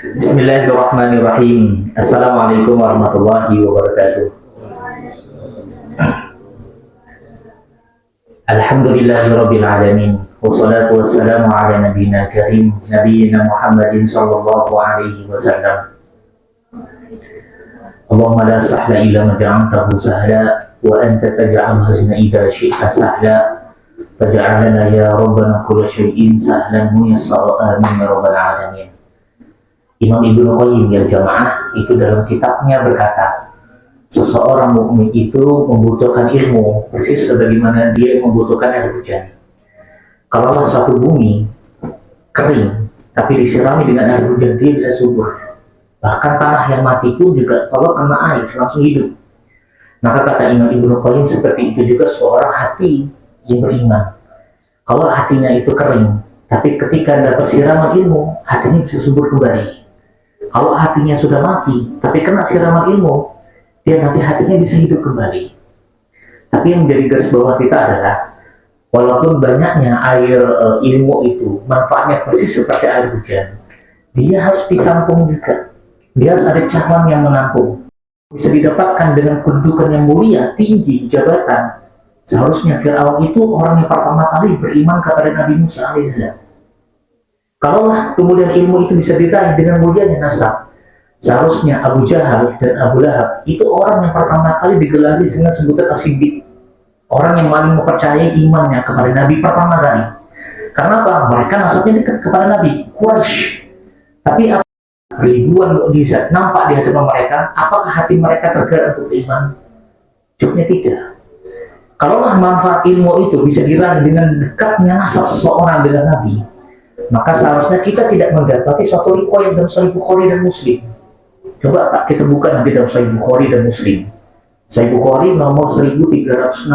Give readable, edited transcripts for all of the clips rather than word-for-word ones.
Bismillahirrahmanirrahim. Assalamualaikum warahmatullahi wabarakatuh. Alhamdulillahirabbil alamin. Wassalatu wassalamu ala nabiyyina karim nabiyyina Muhammadin sallallahu alaihi wasallam. Allahumma la sahla illa ma ja'altahu sahla wa anta taj'al hazna idza syi'ta sahla. Faj'alna ya rabbana kulla syai'in sahlan muyassara amin ya rabbal alamin. Imam Ibnu Qayyim yang jamaah itu dalam kitabnya berkata, seseorang mukmin itu membutuhkan ilmu persis sebagaimana dia membutuhkan air hujan. Kalaulah suatu bumi kering tapi disirami dengan air hujan, dia bisa subur. Bahkan tanah yang mati pun juga kalau kena air langsung hidup. Maka kata Imam Ibnu Qayyim, seperti itu juga seorang hati yang beriman. Kalau hatinya itu kering, tapi ketika dapat siraman ilmu, hatinya bisa subur kembali. Kalau hatinya sudah mati, tapi kena siraman ilmu, dia nanti hatinya bisa hidup kembali. Tapi yang menjadi garis bawah kita adalah, walaupun banyaknya air ilmu itu, manfaatnya persis seperti air hujan, dia harus ditampung juga. Dia harus ada cabang yang menampung. Bisa didapatkan dengan kedudukan yang mulia, tinggi, jabatan. Seharusnya Fir'aun itu orang yang pertama kali beriman kepada Nabi Musa alaihissalam. Kalaulah kemudian ilmu itu bisa diraih dengan mulianya nasab, seharusnya Abu Jahal dan Abu Lahab itu orang yang pertama kali digelari dengan sebutan As-Siddiq, orang yang paling mempercayai imannya kepada Nabi pertama kali. Karena apa? Mereka nasabnya dekat kepada Nabi Quraisy. Tapi ribuan mukjizat nampak di hadapan mereka, apakah hati mereka tergerak untuk beriman? Jawabnya tidak. Kalaulah manfaat ilmu itu bisa diraih dengan dekatnya nasab seseorang dengan Nabi, maka seharusnya kita tidak mendapati suatu riwayat dalam Sahih Bukhari dan Muslim. Coba Pak, kita buka nanti dalam Sahih Bukhari dan Muslim. Sahih Bukhari nomor 1360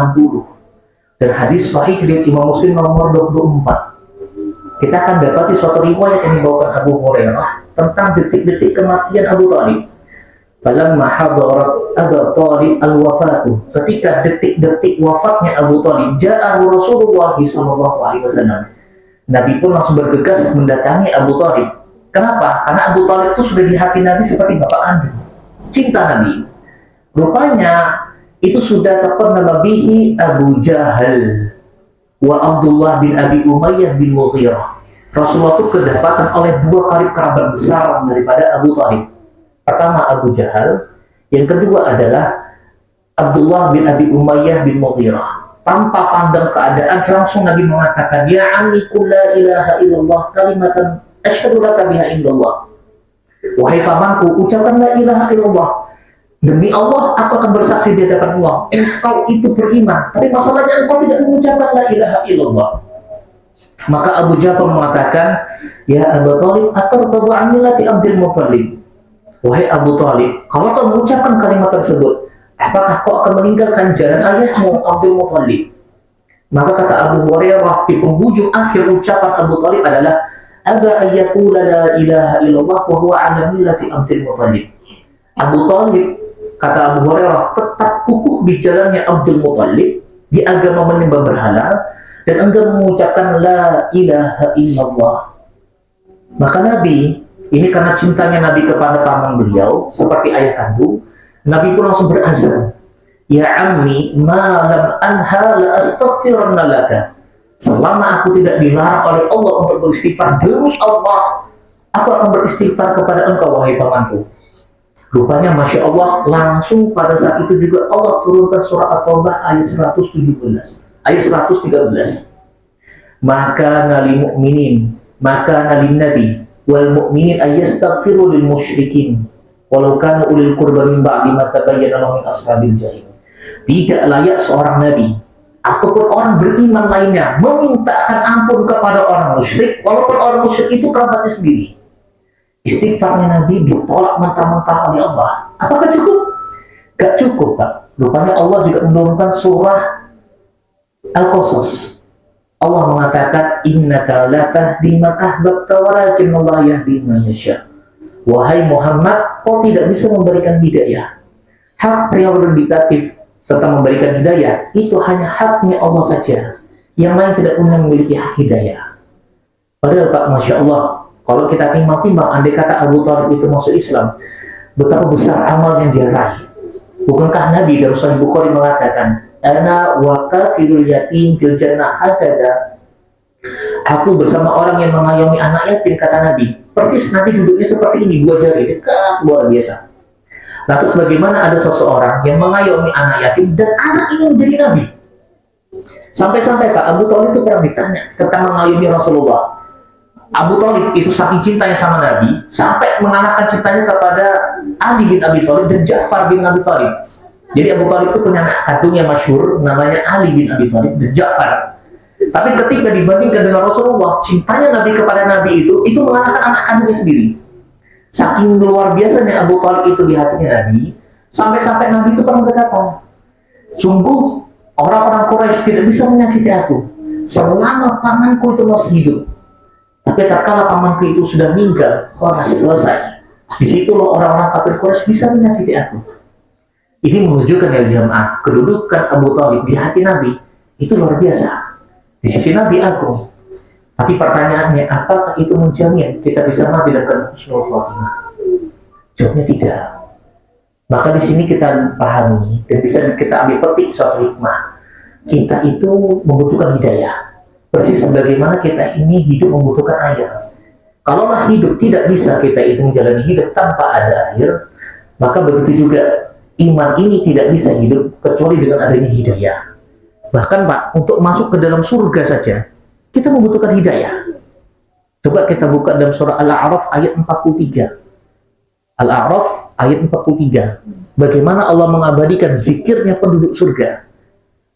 dan hadis sahih dari Imam Muslim nomor 24. Kita akan dapati suatu riwayat yang dibawakan Abu Hurairah tentang detik-detik kematian Abu Thalib. Falamma hadarat Abu Thalib al-wafatu, ketika detik-detik wafatnya Abu Thalib, ja'ahu Rasulullah sallallahu alaihi wasallam. Nabi pun langsung bergegas mendatangi Abu Thalib. Kenapa? Karena Abu Thalib itu sudah di hati Nabi seperti bapak kandung. Cinta Nabi. Rupanya itu sudah terpernah melebihi Abu Jahal wa Abdullah bin Abi Umayyah bin Mughirah. Rasulullah itu kedapatan oleh dua karib kerabat besar daripada Abu Thalib. Pertama Abu Jahal, yang kedua adalah Abdullah bin Abi Umayyah bin Mughirah. Tanpa pandang keadaan, langsung Nabi mengatakan, ya amiku la ilaha illallah kalimatan asyhadu laka biha indallah. Wahai pamanku, ucapkan la ilaha illallah. Demi Allah, aku akan bersaksi di hadapan Allah, engkau itu beriman, tapi masalahnya engkau tidak mengucapkan la ilaha illallah. Maka Abu Jahal mengatakan, ya Abu Thalib, atarqabu an millati Abdul Muthalib. Wahai Abu Thalib, kalau kau mengucapkan kalimat tersebut, apakah kau akan meninggalkan jalan ayahmu Abdul Muthalib? Maka kata Abu Hurairah di penghujung akhir ucapan Abu Thalib adalah, aba ayyaqula la ilaha illallah wa huwa ala millati Abdul Muthalib. Abu Thalib, kata Abu Hurairah, tetap kukuh di jalannya Abdul Muthalib, di agama menyembah berhala, dan enggan mengucapkan la ilaha illallah. Maka Nabi, ini karena cintanya Nabi kepada paman beliau, seperti ayah kandung, Nabi pun langsung berazam, ya ammi ma lam anha la astaghfiranna laka. Selama aku tidak dilarang oleh Allah untuk beristighfar, demi Allah aku akan beristighfar kepada engkau wahai pamanku. Rupanya Masya Allah, langsung pada saat itu juga Allah turunkan surah At-Taubah ayat 117, ayat 113. Maka nali mu'minin, maka nali nabi wal mu'minin ayastaghfiru lil musyrikin walau kana ulil qurba min ba'di ma tabayyana lahum min ashabil jahim. Tidak layak seorang nabi ataupun orang beriman lainnya memintakan ampun kepada orang musyrik walaupun orang musyrik itu kerabatnya sendiri. Istighfarnya Nabi ditolak mentah-mentah oleh Allah. Apakah cukup? Gak cukup, Pak. Rupanya Allah juga menurunkan surah Al-Qasas. Allah mengatakan, innaka la tahdi man ahbabta walakin Allah yahdi man yasha. Wahai Muhammad, kau tidak bisa memberikan hidayah. Hak prerogatif tentang memberikan hidayah itu hanya haknya Allah saja. Yang lain tidak punya memiliki hak hidayah. Padahal Pak, Masya Allah, Kalau kita timbang-timbang, andai kata Abu Thalib itu masuk Islam, betapa besar amal yang dia raih. Bukankah Nabi dalam Sahih Bukhari mengatakan, ana wa kafirul yatim fil jannah hakada. Aku bersama orang yang mengayomi anak yatim, kata Nabi. Persis nanti duduknya seperti ini, 2 jari dekat, luar biasa. Lantas bagaimana ada seseorang yang mengayomi anak yatim dan anak ini menjadi Nabi? Sampai-sampai Pak Abu Thalib itu pernah ditanya tentang mengayomi Rasulullah. Abu Thalib itu saking cintanya sama Nabi sampai mengalahkan cintanya kepada Ali bin Abi Thalib dan Ja'far bin Abi Thalib. Jadi Abu Thalib itu punya anak kandung yang masyhur namanya Ali bin Abi Thalib dan Ja'far. Tapi ketika dibandingkan dengan Rasulullah, cintanya Nabi kepada Nabi itu mengalahkan anak kandungnya sendiri. Saking luar biasanya Abu Thalib itu di hatinya Nabi, sampai-sampai Nabi itu pernah berkata, sungguh orang-orang Quraisy tidak bisa menyakiti aku selama pamanku itu masih hidup. Tapi tatkala pamanku itu sudah meninggal, selesai. Disitulah orang-orang kafir Quraisy bisa menyakiti aku. Ini menunjukkan ya jamaah, kedudukan Abu Thalib di hati Nabi itu luar biasa. Di sisi Nabi agung. Tapi pertanyaannya, apakah itu menjamin kita bisa mati dengan husnul khotimah? Jawabnya tidak. Maka di sini kita pahami dan bisa kita ambil petik suatu hikmah. Kita itu membutuhkan hidayah. Persis sebagaimana kita ini hidup membutuhkan air. Kalaulah hidup tidak bisa kita itu menjalani hidup tanpa ada air, maka begitu juga iman ini tidak bisa hidup kecuali dengan adanya hidayah. Bahkan Pak, untuk masuk ke dalam surga saja, kita membutuhkan hidayah. Coba kita buka dalam surah Al-A'raf ayat 43. Al-A'raf ayat 43. Bagaimana Allah mengabadikan zikirnya penduduk surga.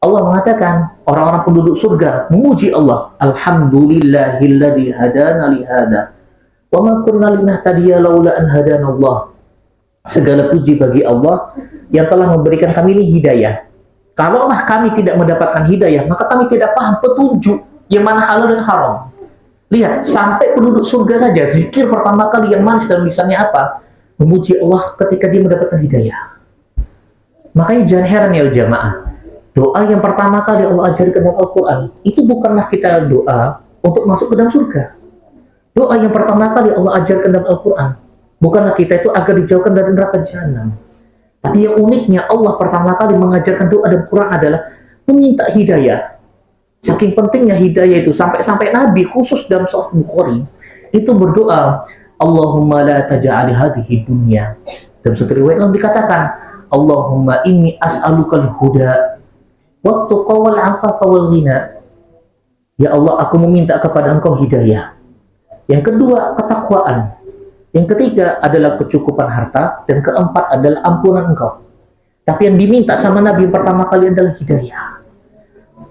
Allah mengatakan, orang-orang penduduk surga memuji Allah. Alhamdulillahilladzi hadana li hada. Wa ma kunna linahtadiya laula an hadana Allah. Segala puji bagi Allah yang telah memberikan kami ini hidayah. Kalaulah kami tidak mendapatkan hidayah, maka kami tidak paham petunjuk yang mana halal dan haram. Lihat, sampai penduduk surga saja, zikir pertama kali yang manis dalam lisannya apa? Memuji Allah ketika dia mendapatkan hidayah. Makanya jangan heran ya jamaah. Doa yang pertama kali Allah ajarkan dalam Al-Quran, itu bukanlah kita doa untuk masuk ke dalam surga. Doa yang pertama kali Allah ajarkan dalam Al-Quran, bukanlah kita itu agar dijauhkan dari neraka jahanam. Tapi yang uniknya, Allah pertama kali mengajarkan doa dalam Quran adalah meminta hidayah. Saking pentingnya hidayah itu, sampai-sampai Nabi khusus dalam Sahih Bukhari, itu berdoa, Allahumma la taj'al hadhihi dunya. Dalam satu riwayat dikatakan, Allahumma inni as'alukal huda waktu qawal afafa wal ghina. Ya Allah, aku meminta kepada Engkau hidayah. Yang kedua, ketakwaan. Yang ketiga adalah kecukupan harta. Dan keempat adalah ampunan Engkau. Tapi yang diminta sama Nabi yang pertama kali adalah hidayah.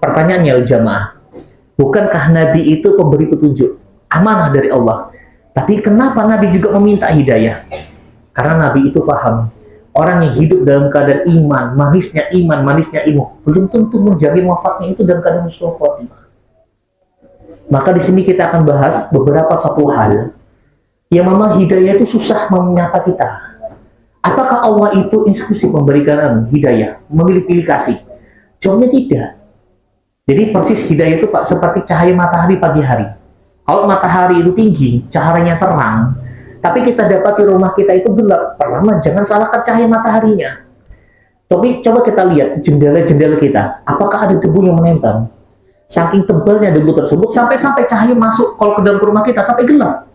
Pertanyaannya jamaah, bukankah Nabi itu pemberi petunjuk? Amanah dari Allah. Tapi kenapa Nabi juga meminta hidayah? Karena Nabi itu paham, orang yang hidup dalam keadaan iman, manisnya ilmu, belum tentu menjamin wafatnya itu dalam keadaan husnul khotimah. Maka di sini kita akan bahas beberapa satu hal yang memang hidayah itu susah menyapa kita. Apakah Allah itu eksklusif memberikan hidayah, memilih-pilih kasih? Jawabnya tidak. Jadi persis hidayah itu Pak seperti cahaya matahari pagi hari. Kalau matahari itu tinggi, cahayanya terang, tapi kita dapati rumah kita itu gelap. Pertama, jangan salahkan cahaya mataharinya. Tapi coba kita lihat jendela-jendela kita. Apakah ada debu yang menempel? Saking tebalnya debu tersebut, sampai-sampai cahaya masuk kalau ke dalam rumah kita, sampai gelap.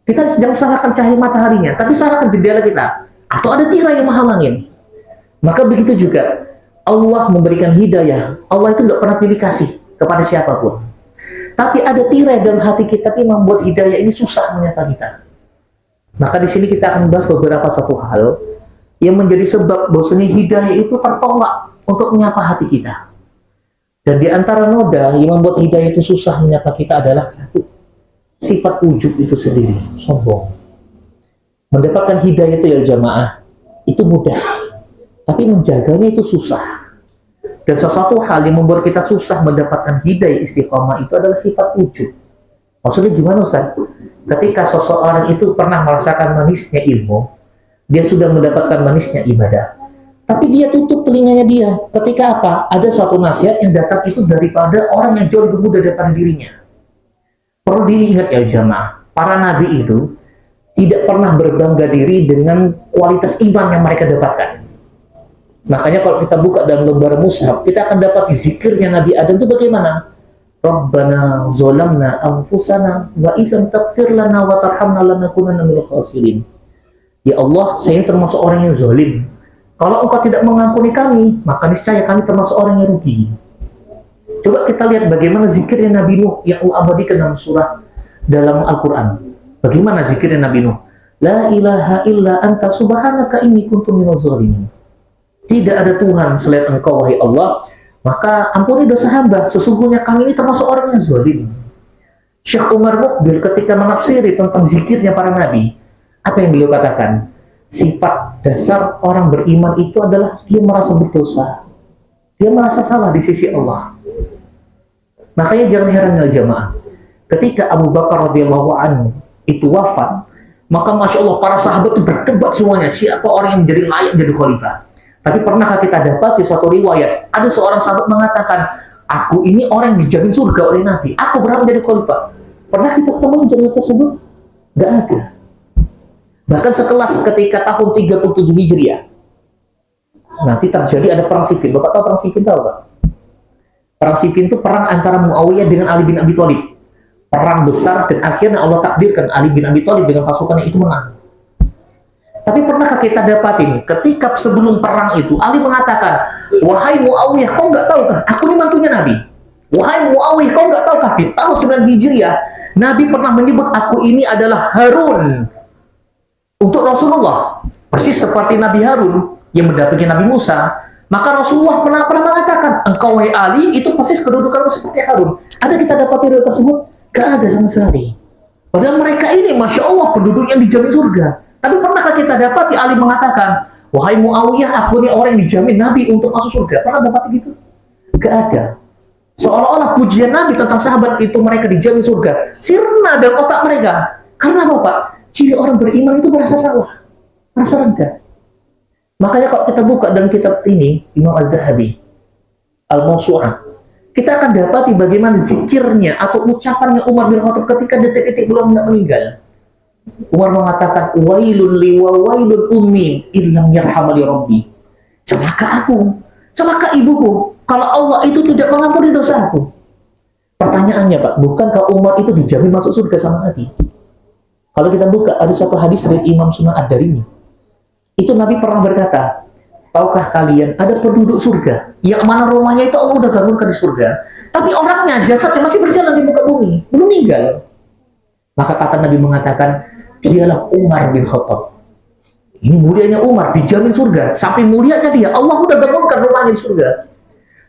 Kita jangan salahkan cahaya mataharinya, tapi salahkan jendela kita. Atau ada tirai yang menghalangin. Maka begitu juga, Allah memberikan hidayah. Allah itu tidak pernah pilih kasih kepada siapapun. Tapi ada tirai dalam hati kita yang membuat hidayah ini susah menyapa kita. Maka di sini kita akan bahas beberapa satu hal yang menjadi sebab bahwasanya hidayah itu tertolak untuk menyapa hati kita. Dan di antara noda yang membuat hidayah itu susah menyapa kita adalah satu, sifat ujub itu sendiri, sombong. Mendapatkan hidayah itu ya jamaah, itu mudah. Tapi menjaganya itu susah. Dan sesuatu hal yang membuat kita susah mendapatkan hidayah istiqomah itu adalah sifat ujub. Maksudnya gimana Ustaz? Ketika seseorang itu pernah merasakan manisnya ilmu, dia sudah mendapatkan manisnya ibadah. Tapi dia tutup telinganya dia. Ketika apa? Ada suatu nasihat yang datang itu daripada orang yang jauh lebih muda daripada dirinya. Perlu diingat ya jamaah. para nabi itu tidak pernah berbangga diri dengan kualitas iman yang mereka dapatkan. Makanya kalau kita buka dalam lembar mushaf, kita akan dapat zikirnya Nabi Adam itu bagaimana? Rabbana zolamna anfusana wa illam taghfir lana wa tarhamna lanakunanna minal khasirin. Ya Allah, saya termasuk orang yang zalim. Kalau Engkau tidak mengampuni kami, maka niscaya kami termasuk orang yang rugi. Coba kita lihat bagaimana zikirnya Nabi Nuh yang Allah abadikan dalam surah dalam Al-Quran. Bagaimana zikirnya Nabi Nuh? La ilaha illa anta subhanaka inni kuntu minaz zalimin. Tidak ada Tuhan selain Engkau, wahai Allah, maka ampuni dosa hamba. Sesungguhnya kami ini termasuk orang yang zalim. Syekh Umar Mukbil ketika menafsiri tentang zikirnya para nabi, apa yang beliau katakan? Sifat dasar orang beriman itu adalah dia merasa berdosa. Dia merasa salah di sisi Allah. Makanya jangan heran ya jamaah. Ketika Abu Bakar radhiyallahu anhu itu wafat, maka Masya Allah para sahabat itu berdebat semuanya siapa orang yang menjadi layak jadi khalifah. Tapi pernahkah kita dapati suatu riwayat, ada seorang sahabat mengatakan, aku ini orang yang dijamin surga oleh Nabi, aku berhak menjadi khalifah. Pernah kita ketemu cerita tersebut? Gak ada. Bahkan sekelas ketika tahun 37 Hijriah, nanti terjadi ada perang Siffin. Bapak tahu perang Siffin tahu Pak? Perang Siffin itu perang antara Muawiyah dengan Ali bin Abi Thalib. Perang besar dan akhirnya Allah takdirkan Ali bin Abi Thalib dengan pasukannya itu menang. Tapi pernahkah kita dapatin ketika sebelum perang itu Ali mengatakan, wahai Muawiyah, kau nggak tahukah aku ini mantunya Nabi? Wahai Muawiyah, kau nggak tahukah di tahun 9 Hijriah Nabi pernah menyebut aku ini adalah Harun untuk Rasulullah, persis seperti Nabi Harun yang mendampingi Nabi Musa. Maka Rasulullah pernah mengatakan, engkau wahai Ali itu persis kedudukanmu seperti Harun. Ada kita dapati hal tersebut? Gak ada sama sekali. Padahal mereka ini Masya Allah penduduk yang dijamin surga. Tapi pernahkah kita dapati Ali mengatakan, wahai Muawiyah, aku ini orang yang dijamin Nabi untuk masuk surga? Pernah dapati gitu? Gak ada. Seolah-olah pujian Nabi tentang sahabat itu mereka dijamin surga sirna dalam otak mereka. Karena apa Pak? Ciri orang beriman itu merasa salah, merasa rendah. Makanya kalau kita buka dalam kitab ini, Imam Az-Zahabi, Al-Mawsu'ah, kita akan dapati bagaimana zikirnya atau ucapannya Umar bin Khattab ketika detik-detik belum hendak meninggal. Umar mengatakan, wailun li wa wailun ummi illam yarhamani rabbi. Celaka aku, celaka ibuku, kalau Allah itu tidak mengampuni dosa aku. Pertanyaannya Pak, bukankah Umar itu dijamin masuk surga sama Nabi? Kalau kita buka, ada satu hadis dari Imam Sunan Ad-Darimi. Itu Nabi pernah berkata, tahukah kalian ada penduduk surga yang mana rumahnya itu Allah udah bangunkan di surga, tapi orangnya, jasadnya masih berjalan di muka bumi, belum meninggal. Maka kata Nabi mengatakan, dialah Umar bin Khattab. Ini mulianya Umar, dijamin surga. Sampai mulianya dia, Allah udah bangunkan rumahnya di surga.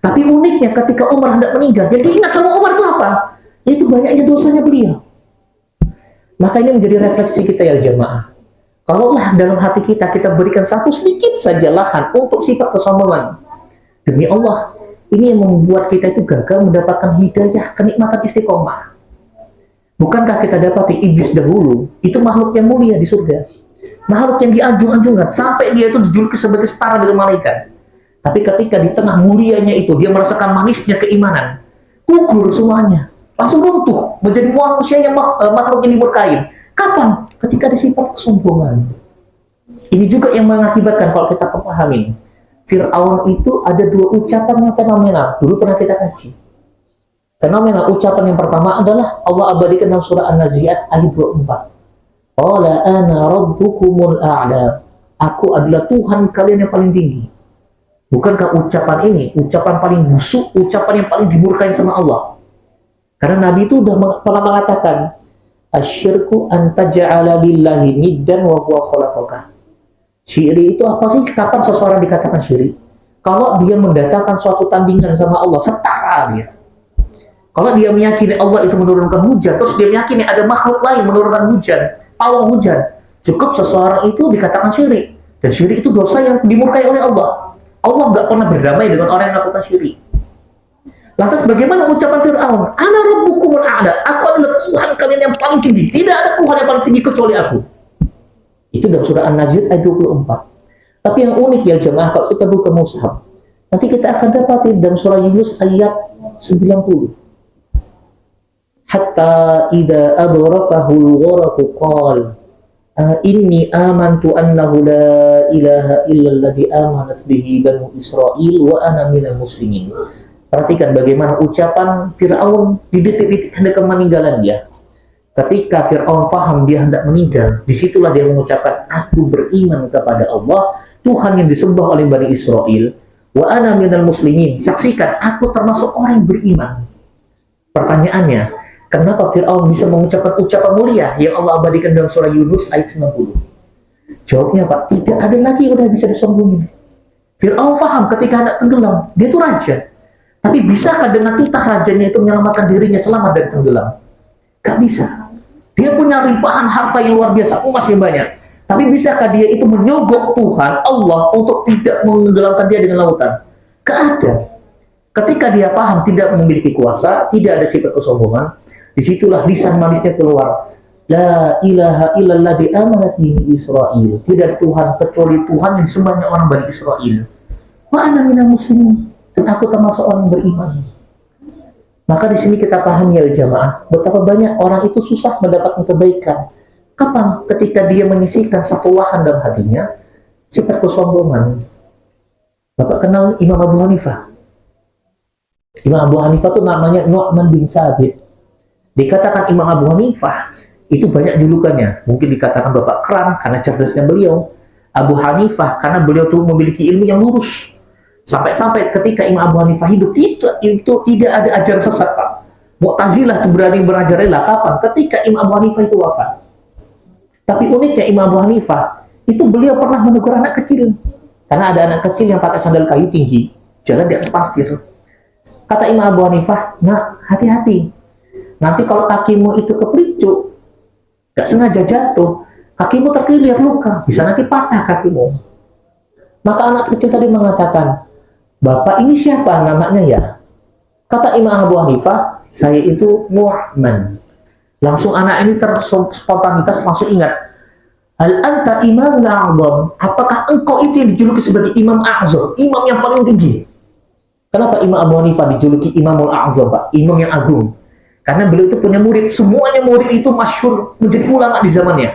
Tapi uniknya ketika Umar hendak meninggal, yang diingat sama Umar itu apa? Yaitu banyaknya dosanya beliau. Maka ini menjadi refleksi kita ya jamaah. Kalaulah dalam hati kita, kita berikan satu sedikit saja lahan untuk sifat kesombongan, demi Allah, ini yang membuat kita itu gagal mendapatkan hidayah, kenikmatan istiqomah. Bukankah kita dapati iblis dahulu, itu makhluk yang mulia di surga. Makhluk yang dianjung-anjungkan, sampai dia itu dijuluki sebagai setara dengan malaikat. Tapi ketika di tengah mulianya itu, dia merasakan manisnya keimanan, gugur semuanya. Langsung runtuh, menjadi manusia yang makhluk yang diberkahi. Kapan? Ketika disifat kesombongan. Ini juga yang mengakibatkan kalau kita kepahamin. Fir'aun itu ada dua ucapan yang fenomenal. Dulu pernah kita kaji. Fenomenal ucapan yang pertama adalah Allah abadikan dalam surah An-Nazi'at ayat 24. Qala ana rabbukumul a'la. Aku adalah Tuhan kalian yang paling tinggi. Bukankah ucapan ini ucapan paling busuk, ucapan yang paling dimurkai sama Allah? Karena Nabi itu sudah pernah mengatakan, asyirku anta ja'ala lillahi niddan wa huwa khalaqaka. Syirik itu apa sih? Kapan seseorang dikatakan syirik? Kalau dia mendatangkan suatu tandingan sama Allah, setara dia. Kalau dia meyakini Allah itu menurunkan hujan, terus dia meyakini ada makhluk lain menurunkan hujan, pawang hujan, cukup seseorang itu dikatakan syirik. Dan syirik itu dosa yang dimurkai oleh Allah. Allah nggak pernah berdamai dengan orang yang melakukan syirik. Lantas bagaimana ucapan Fir'aun? Ana rabbukumul a'la. Aku adalah Tuhan kalian yang paling tinggi. Tidak ada Tuhan yang paling tinggi kecuali aku. Itu dalam surah An-Nazi'at ayat 24. Tapi yang unik ya jemaah, kalau kita buka mushaf, nanti kita akan dapati dalam surah Yunus ayat 90. hatta idza adrakahu al-gharq qala inni amantu annahu la ilaha illa alladhi amanat bihi banu Israil wa ana minal muslimin. Perhatikan bagaimana ucapan Fir'aun di detik-detik hendak meninggalan dia. Ketika Fir'aun faham dia hendak meninggal, disitulah dia mengucapkan, aku beriman kepada Allah, Tuhan yang disembah oleh Bani Israel, wa ana minal muslimin. Saksikan, aku termasuk orang yang beriman. Pertanyaannya, kenapa Fir'aun bisa mengucapkan ucapan mulia yang Allah abadikan dalam surah Yunus ayat 90? Jawabnya Pak, tidak ada lagi yang udah bisa disombongin. Fir'aun faham ketika hendak tenggelam, dia itu raja. Tapi bisakah dengan titah rajanya itu menyelamatkan dirinya selamat dari tenggelam? Gak bisa. Dia punya limpahan harta yang luar biasa, emas yang banyak. Tapi bisakah dia itu menyogok Tuhan, Allah, untuk tidak menggelamkan dia dengan lautan? Gak ada. Ketika dia paham tidak memiliki kuasa, tidak ada sifat kesombongan, disitulah lisan manisnya keluar. La ilaha illalladzi amanat bihi Israil. Tidak ada Tuhan kecuali Tuhan yang disembahnya orang Bani Israel. Wa ana minal muslimin. Dan aku termasuk orang beriman. Maka di sini kita paham ya jamaah, betapa banyak orang itu susah mendapatkan kebaikan. Kapan? Ketika dia menyisihkan satu wahan dalam hatinya, sifat kesombongan. Bapak kenal Imam Abu Hanifah? Imam Abu Hanifah itu namanya Nu'man bin Sabit. Dikatakan Imam Abu Hanifah, itu banyak julukannya. Mungkin dikatakan Bapak Keran karena cerdasnya beliau. Abu Hanifah karena beliau tuh memiliki ilmu yang lurus. Sampai-sampai ketika Imam Abu Hanifah hidup, itu tidak ada ajaran sesat, Pak. Mu'tazilah itu berani berajarillah kapan? Ketika Imam Abu Hanifah itu wafat. Tapi uniknya Imam Abu Hanifah, itu beliau pernah menegur anak kecil. Karena ada anak kecil yang pakai sandal kayu tinggi, jalan di atas pasir. Kata Imam Abu Hanifah, nak, hati-hati. Nanti kalau kakimu itu keplicuk, gak sengaja jatuh, kakimu terkilir luka, bisa nanti patah kakimu. Maka anak kecil tadi mengatakan, Bapak ini siapa namanya ya? Kata Imam Abu Hanifah, saya itu Nu'man. Langsung anak ini terspontanitas langsung ingat. Hal anta imamul a'zam? Apakah engkau itu yang dijuluki sebagai imam a'zam? Imam yang paling tinggi. Kenapa Imam Abu Hanifah dijuluki imamul a'zam, Pak? Imam yang agung. Karena beliau itu punya murid. Semuanya murid itu masyhur menjadi ulama di zamannya.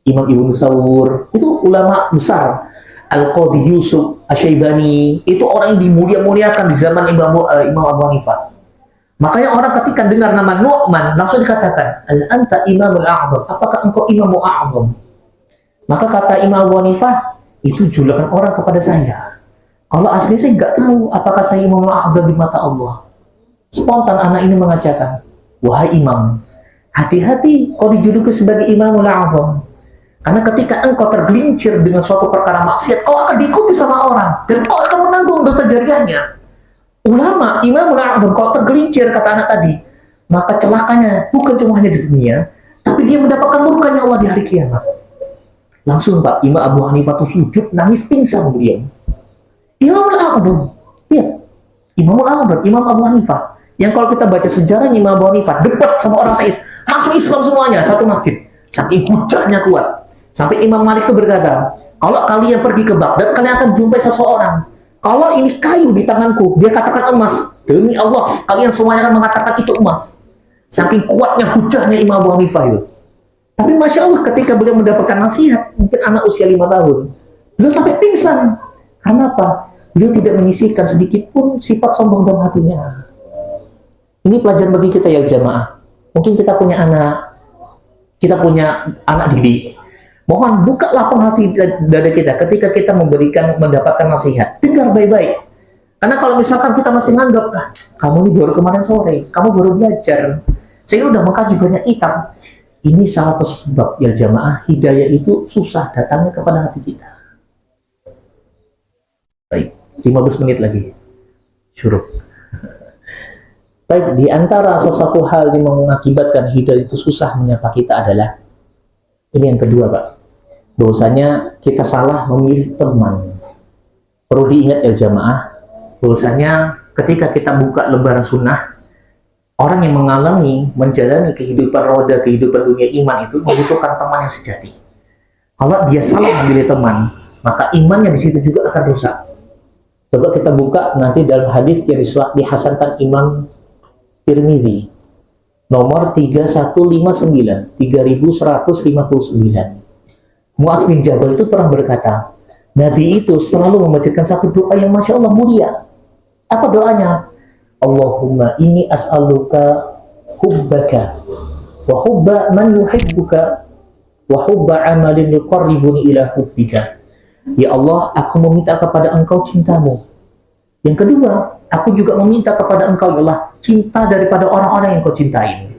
Imam Ibnu Sawur, itu ulama besar. Al-Qadhi Yusuf Asy-Syaibani, itu orang yang dimulia-muliakan di zaman Imam Abu Hanifah. Makanya orang ketika dengar nama Nu'man, langsung dikatakan, Al-anta imamul a'zam, apakah engkau imamul a'zam? Maka kata Imam Abu Hanifah, itu julukan orang kepada saya. Kalau asli saya nggak tahu apakah saya imamul a'zam di mata Allah. Spontan anak ini mengatakan, wahai imam, hati-hati kau dijuluki sebagai imamul a'zam. Karena ketika engkau tergelincir dengan suatu perkara maksiat, kau akan diikuti sama orang. Dan kau akan menanggung dosa jariahnya. Ulama, imamul a'zam, kalau tergelincir, kata anak tadi, maka celakanya bukan cuma hanya di dunia, tapi dia mendapatkan murkanya Allah di hari kiamat. Langsung Pak, Imam Abu Hanifah itu sujud, nangis pingsan beliau. Imamul a'zam. Iya, Imamul a'zam, Imam Abu Hanifah. Yang kalau kita baca sejarahnya Imam Abu Hanifah, debat sama orang teis, masuk Islam semuanya, satu masjid. Saking hujahnya kuat. Sampai Imam Malik itu berkata, kalau kalian pergi ke Baghdad, kalian akan jumpai seseorang. Kalau ini kayu di tanganku, dia katakan emas. Demi Allah, kalian semuanya akan mengatakan itu emas. Saking kuatnya hujahnya Imam Abu Hanifah itu. Tapi Masya Allah, ketika beliau mendapatkan nasihat, mungkin anak usia 5 tahun, beliau sampai pingsan. Karena apa? Beliau tidak menyisihkan sedikit pun sifat sombong dalam hatinya. Ini pelajaran bagi kita ya jamaah. Mungkin kita punya anak didik. Mohon buka lapang hati dada kita ketika kita mendapatkan nasihat. Dengar baik-baik. Karena kalau misalkan kita masih nganggap, kamu ini baru kemarin sore, kamu baru belajar, saya udah mengkaji banyak kitab. Ini salah satu sebab ya jamaah, hidayah itu susah datangnya kepada hati kita. Baik, 15 menit lagi. Syuruk. Baik, di antara sesuatu hal yang mengakibatkan hidayah itu susah menyapa kita adalah ini yang kedua, Pak. Bahwasanya kita salah memilih teman. Perlu diingat ya jamaah, bahwasanya ketika kita buka lembaran sunnah, orang yang menjalani kehidupan roda, kehidupan dunia iman itu membutuhkan teman yang sejati. Kalau dia salah memilih teman, maka imannya di situ juga akan rusak. Coba kita buka nanti dalam hadis yang dihasankan Imam Tirmizi. nomor 3159, 3159. Mu'adz bin Jabal itu pernah berkata, Nabi itu selalu membacakan satu doa yang Masya Allah mulia. Apa doanya? Allahumma inni as'aluka hubbaka wa hubba man yuhibbuka wa hubba amalin yuqarribuni ila hubbika. Ya Allah, aku meminta kepada Engkau cintamu. Yang kedua, aku juga meminta kepada Engkau, ya Allah, cinta daripada orang-orang yang Kau cintai.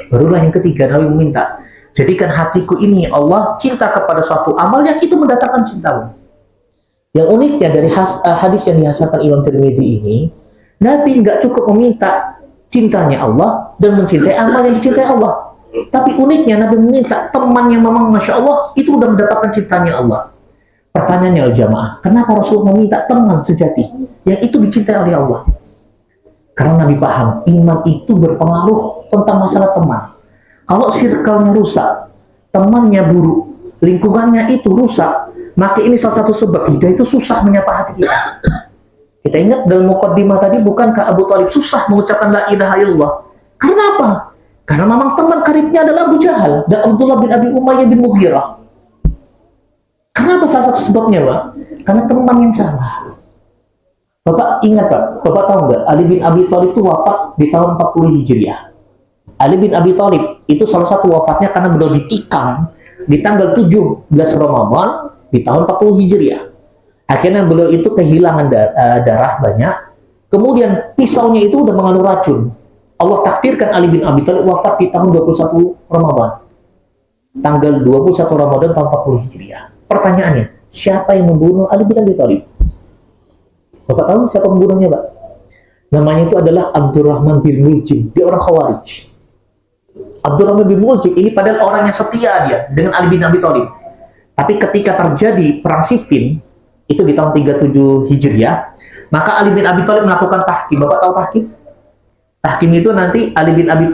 Barulah yang ketiga, Nabi meminta, jadikan hatiku ini, ya Allah, cinta kepada suatu amal yang itu mendatangkan cintamu. Yang uniknya dari hadis yang dihasankan Imam Tirmidzi ini, Nabi nggak cukup meminta cintanya Allah dan mencintai amal yang dicintai Allah. Tapi uniknya Nabi meminta teman yang memang Masya Allah itu udah mendapatkan cintanya Allah. Pertanyaannya jamaah, kenapa Rasul meminta teman sejati yang itu dicintai oleh Allah? Karena Nabi paham, iman itu berpengaruh tentang masalah teman. Kalau circle-nya rusak, temannya buruk, lingkungannya itu rusak, maka ini salah satu sebab hidayah itu susah menyapa hati kita. Kita ingat dalam muqaddimah tadi, bukankah Abu Thalib susah mengucapkan la ilaha illallah? Karena apa? Karena memang teman karibnya adalah Abu Jahal dan Abdullah bin Abi Umayyah bin Mughirah. Kenapa salah satu sebabnya, Pak? Karena teman yang salah. Bapak ingat, Pak? Bapak tahu nggak? Ali bin Abi Thalib itu wafat di tahun 40 Hijriah. Ali bin Abi Thalib itu salah satu wafatnya karena beliau ditikam di tanggal 17 Ramadan di tahun 40 Hijriah. Akhirnya beliau itu kehilangan darah banyak. Kemudian pisaunya itu udah mengandung racun. Allah takdirkan Ali bin Abi Thalib wafat di tahun 21 Ramadan. Tanggal 21 Ramadan tahun 40 Hijriah. Pertanyaannya, siapa yang membunuh Ali bin Abi Thalib? Bapak tahu siapa pembunuhnya, Pak? Namanya itu adalah Abdurrahman bin Muljim. Dia orang Khawarij. Abdurrahman bin Muljim ini padahal orang yang setia dia dengan Ali bin Abi Thalib. Tapi ketika terjadi perang Siffin, itu di tahun 37 Hijriah, maka Ali bin Abi Thalib melakukan tahkim. Bapak tahu tahkim? Tahkim itu nanti Ali bin Abi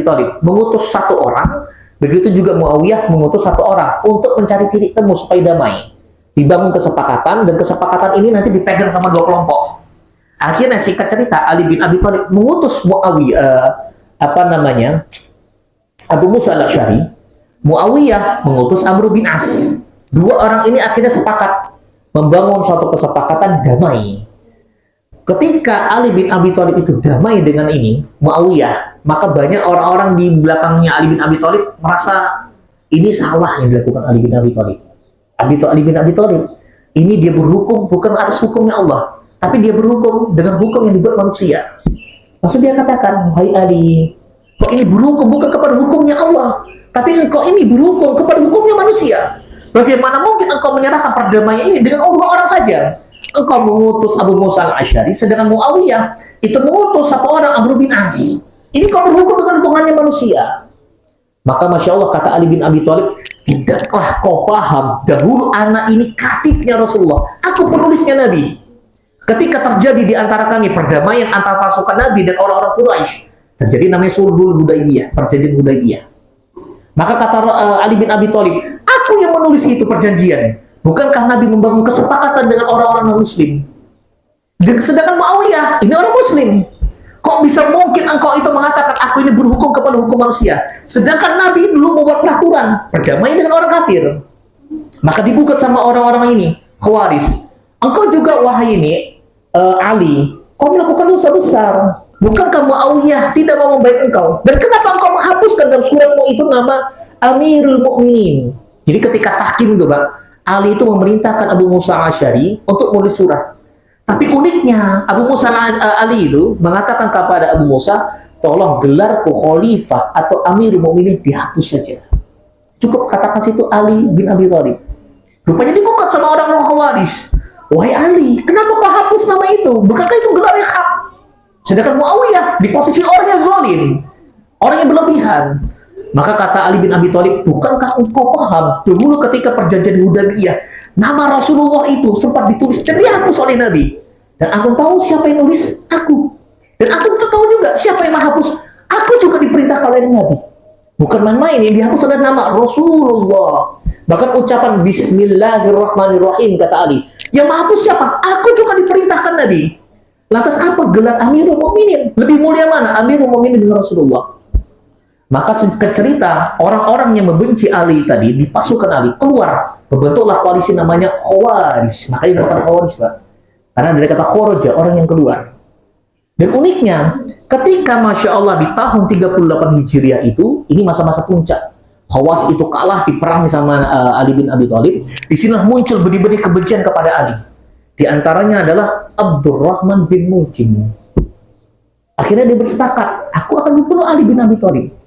Thalib mengutus satu orang. Begitu juga Muawiyah mengutus satu orang untuk mencari titik temu supaya damai. Dibangun kesepakatan, dan kesepakatan ini nanti dipegang sama dua kelompok. Akhirnya singkat cerita, Ali bin Abi Thalib mengutus Muawiyah, Abu Musa al-Asy'ari. Muawiyah mengutus Amr bin As. Dua orang ini akhirnya sepakat membangun suatu kesepakatan damai. Ketika Ali bin Abi Thalib itu damai dengan ini, Muawiyah, maka banyak orang-orang di belakangnya Ali bin Abi Thalib merasa ini salah yang dilakukan Ali bin Abi Thalib. Ali bin Abi Thalib ini dia berhukum bukan atas hukumnya Allah, tapi dia berhukum dengan hukum yang dibuat manusia. Maksud dia katakan, wahai Ali, kok ini berhukum bukan kepada hukumnya Allah, tapi engkau ini berhukum kepada hukumnya manusia. Bagaimana mungkin engkau menyerahkan perdamaian ini dengan dua orang saja? Engkau mengutus Abu Musa al-Asy'ari, sedangkan Muawiyah itu mengutus satu orang, Amr bin As. Ini kau berhukum dengan hukumannya manusia. Maka Masya Allah, kata Ali bin Abi Thalib, tidaklah kau paham, dahulu anak ini katibnya Rasulullah, aku penulisnya Nabi. Ketika terjadi di antara kami perdamaian antara pasukan Nabi dan orang-orang Quraisy, terjadi namanya Sulhul Hudaybiyah, perjanjian Hudaybiyah. Maka kata Ali bin Abi Thalib, aku yang menulis itu perjanjian. Bukankah Nabi membangun kesepakatan dengan orang-orang non-Muslim? Sedangkan Muawiyah, ini orang Muslim. Kok bisa mungkin engkau itu mengatakan aku ini berhukum kepada hukum manusia? Sedangkan Nabi dulu membuat peraturan perdamaian dengan orang kafir. Maka digugat sama orang-orang ini, Khawarij. Engkau juga, wahai ini, Ali, kau melakukan dosa besar. Bukankah Muawiyah tidak mau membaik engkau? Dan kenapa engkau menghapuskan dalam suratmu itu nama Amirul Mukminin? Jadi ketika tahkim itu, Pak, Ali itu memerintahkan Abu Musa al-Asy'ari untuk menulis surat. Tapi uniknya, Abu Musa Ali itu mengatakan kepada Abu Musa, tolong gelarku khalifah atau Amirul Mukminin dihapus saja. Cukup katakan situ Ali bin Abi Thalib. Rupanya digugat sama orang-orang Khawarij. Wahai Ali, kenapa kau hapus nama itu? Bukankah itu gelar yang hak? Sedangkan Muawiyah di posisi orang yang zalim, orang yang berlebihan. Maka kata Ali bin Abi Thalib, bukankah engkau paham dulu ketika perjanjian Hudaybiyah, nama Rasulullah itu sempat ditulis dan dihapus oleh Nabi. Dan aku tahu siapa yang nulis? Aku. Dan aku tahu juga siapa yang menghapus. Aku juga diperintahkan oleh Nabi. Bukan main-main, yang dihapus adalah nama Rasulullah. Bahkan ucapan Bismillahirrahmanirrahim, kata Ali. Yang menghapus siapa? Aku juga diperintahkan Nabi. Lantas apa gelar Amirul Mukminin? Lebih mulia mana Amirul Mukminin dengan Rasulullah? Maka singkat cerita, orang-orang yang membenci Ali tadi di pasukan Ali keluar, membentuklah koalisi namanya Khawarij. Makanya dinamakan Khawarij, Pak. Karena dari kata khoroja, orang yang keluar. Dan uniknya, ketika Masya Allah di tahun 38 Hijriah itu, ini masa-masa puncak. Khawarij itu kalah di perang sama Ali bin Abi Thalib. Di sinilah muncul benih-benih kebencian kepada Ali. Di antaranya adalah Abdurrahman bin Muljim. Akhirnya dia bersepakat, aku akan membunuh Ali bin Abi Thalib.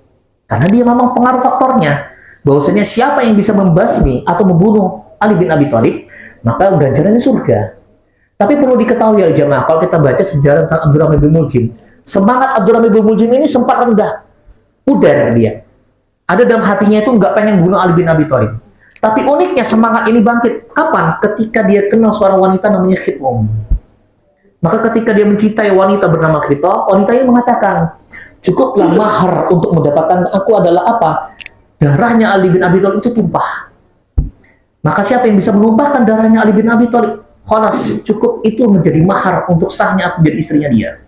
Karena dia memang pengaruh faktornya, bahwasanya siapa yang bisa membasmi atau membunuh Ali bin Abi Thalib, maka ganjarannya surga. Tapi perlu diketahui ya jamaah, kalau kita baca sejarah tentang Abdurrahman bin Muljim, semangat Abdurrahman bin Muljim ini sempat rendah, pudar dia. Ada dalam hatinya itu nggak pengen bunuh Ali bin Abi Thalib. Tapi uniknya semangat ini bangkit. Kapan? Ketika dia kenal seorang wanita namanya Khitom. Maka ketika dia mencintai wanita bernama Khitom, wanita ini mengatakan, cukuplah mahar untuk mendapatkan aku adalah apa? Darahnya Ali bin Abi Thalib itu tumpah. Maka siapa yang bisa menumpahkan darahnya Ali bin Abi Thalib? Khalas, cukup itu menjadi mahar untuk sahnya aku jadi istrinya dia.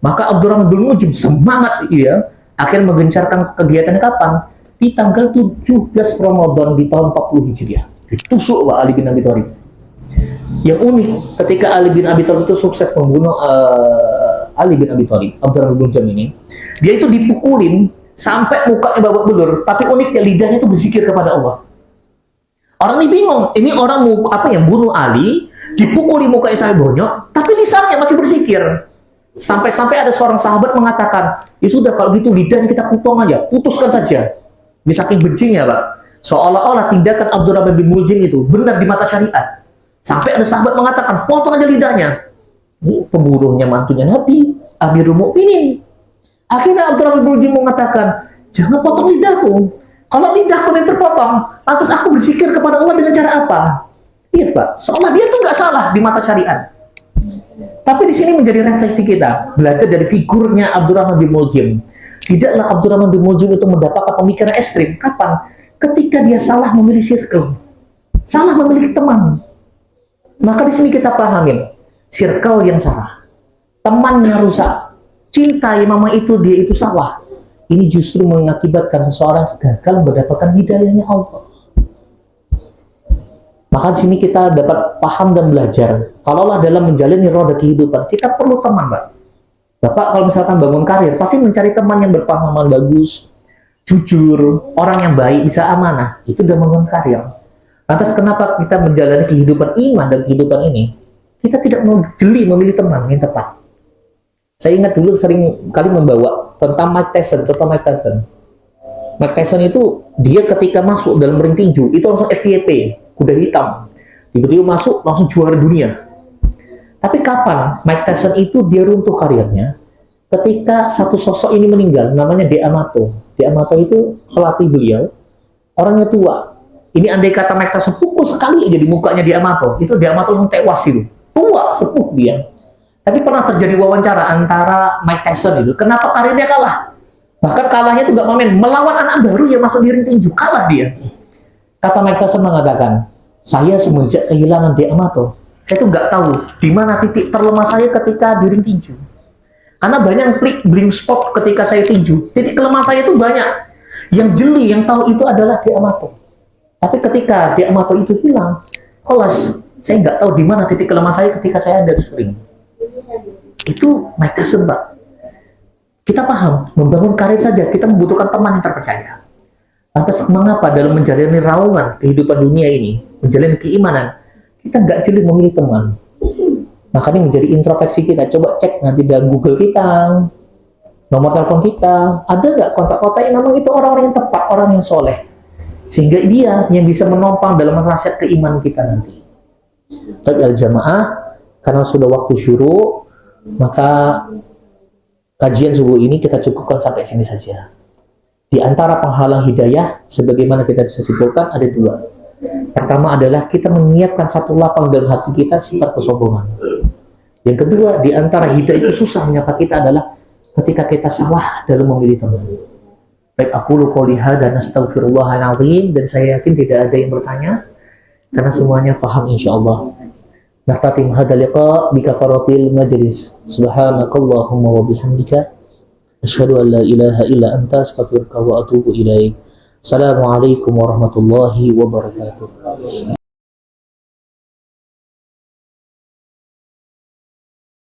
Maka Abdurrahman bin Muljim semangat dia akhirnya menggencarkan kegiatannya kapan? Di tanggal 17 Ramadan di tahun 40 Hijriah. Ditusuk Ali bin Abi Thalib. Yang unik, ketika Ali bin Abi Thalib itu sukses membunuh Ali bin Abi Thalib, Abdurrahman bin Muljim ini, dia itu dipukulin sampai mukanya babak belur, tapi uniknya lidahnya itu berzikir kepada Allah. Orang ini bingung, ini orang yang bunuh Ali, dipukuli mukanya sampai bonyok, tapi lisannya masih berzikir. Sampai-sampai ada seorang sahabat mengatakan, ya sudah kalau gitu lidahnya kita potong aja, putuskan saja. Ini saking bencinya, Pak. Seolah-olah tindakan Abdurrahman bin Muljim itu benar di mata syariat. Sampai ada sahabat mengatakan, potong aja lidahnya. Ini pembunuhnya mantunya Nabi, Amirul Mukminin. Akhirnya Abdurrahman bin Muljim mengatakan, jangan potong lidahku. Kalau lidahku yang terpotong, lantas aku berzikir kepada Allah dengan cara apa? Lihat Pak, seolah dia tuh nggak salah di mata syariat. Tapi di sini menjadi refleksi kita, belajar dari figurnya Abdurrahman bin Muljim. Tidaklah Abdurrahman bin Muljim itu mendapatkan pemikiran ekstrim. Kapan? Ketika dia salah memilih circle, salah memilih teman. Maka di sini kita pahamin, circle yang salah, temannya rusak, cinta yang mama itu dia itu salah. Ini justru mengakibatkan seseorang gagal mendapatkan hidayahnya Allah. Maka di sini kita dapat paham dan belajar. Kalaulah dalam menjalani roda kehidupan, kita perlu teman, Pak. Bapak kalau misalkan bangun karir, pasti mencari teman yang berpengalaman bagus, jujur, orang yang baik, bisa amanah. Itu udah bangun karir. Lantas kenapa kita menjalani kehidupan iman dan kehidupan ini, kita tidak mau jeli memilih teman yang tepat. Saya ingat dulu sering kali membawa tentang Mike Tyson, contoh Mike Tyson. Mike Tyson itu, dia ketika masuk dalam ring tinju, itu langsung FVP, kuda hitam. Tiba-tiba masuk, langsung juara dunia. Tapi kapan Mike Tyson itu dia runtuh karirnya? Ketika satu sosok ini meninggal, namanya De Amato. De Amato itu pelatih beliau, orangnya tua. Ini andai kata Mike Tyson pukul sekali aja di mukanya De Amato, itu De Amato langsung tewas itu. Tua, sepuh dia. Tapi pernah terjadi wawancara antara Mike Tyson itu, kenapa karirnya kalah? Bahkan kalahnya itu gak main, melawan anak baru yang masuk di ring tinju, kalah dia. Kata Mike Tyson mengatakan, saya semenjak kehilangan De Amato, saya tuh nggak tahu di mana titik terlemah saya ketika di ring tinju. Karena banyak blind spot ketika saya tinju, titik kelemah saya itu banyak. Yang jeli, yang tahu itu adalah De Amato. Tapi ketika De Amato itu hilang, kelas saya nggak tahu di mana titik kelemah saya ketika saya ada di ring. Itu Mike Tyson, Pak. Kita paham, membangun karir saja, kita membutuhkan teman yang terpercaya. Lantas mengapa dalam menjalani raungan kehidupan dunia ini, menjalani keimanan, kita nggak jeli memilih teman? Makanya menjadi introspeksi kita. Coba cek nanti dalam Google kita, nomor telepon kita, ada nggak kontak-kontak yang memang itu orang-orang yang tepat, orang yang soleh. Sehingga dia yang bisa menopang dalam nasihat keimanan kita nanti. Tapi al-jamaah, karena sudah waktu syuruk, maka kajian subuh ini kita cukupkan sampai sini saja. Di antara penghalang hidayah, sebagaimana kita bisa simpulkan, ada dua. Pertama adalah kita menyiapkan satu lapang dalam hati kita sifat kesombongan. Yang kedua, di antara hidayah itu susah menyapa kita adalah ketika kita salah dalam memilih teman. Baik, aku qouli hadza nastaghfirullahal azim, dan saya yakin tidak ada yang bertanya karena semuanya paham insyaallah. نختتم هذا اللقاء بكفارة المجلس. سبحانك اللهم وبحمدك أشهد أن لا إله إلا أنت أستغفرك وأتوب إليك. السلام عليكم warahmatullahi wabarakatuh.